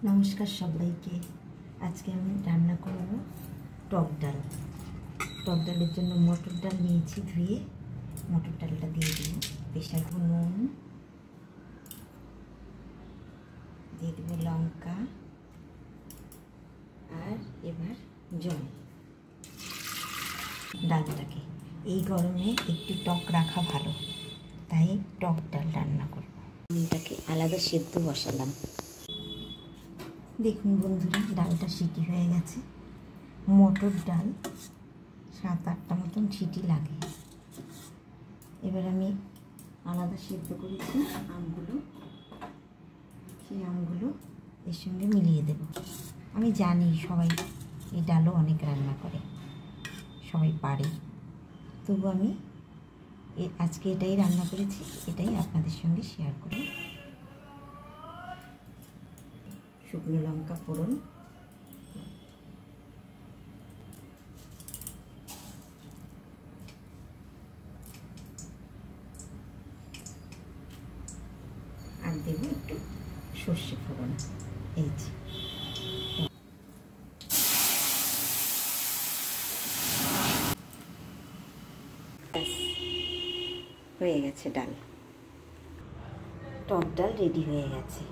নমস্কার সবাইকে। আজকে আমি রান্না করব টক ডাল। টক ডালের জন্য মটর ডাল নিয়েছি, ধুয়ে মটর ডালটা দিয়ে দেব। প্রেশার নুন দিয়ে দেবো, লঙ্কা, আর এবার জল। ডালটাকে এই গরমে একটু টক রাখা ভালো, তাই টক ডাল রান্না করব। এটাকে আলাদা সেদ্ধ বসালাম। দেখুন বন্ধুরা, ডালটা সিটি হয়ে গেছে। মটর ডাল 7-8টা মতন সিটি লাগে। এবার আমি আলাদা সেদ্ধ করেছি আমগুলো, সেই আমগুলো এর সঙ্গে মিলিয়ে দেব। আমি জানি সবাই এই ডালও অনেক রান্না করে, সবাই পারে, তবু আমি আজকে এটাই রান্না করেছি, এটাই আপনাদের সঙ্গে শেয়ার করি। শুকনো লঙ্কা ফোড়ন, আর দেবো একটু সর্ষে ফোড়ন। এই যে হয়ে গেছে ডাল, টক ডাল রেডি হয়ে গেছে।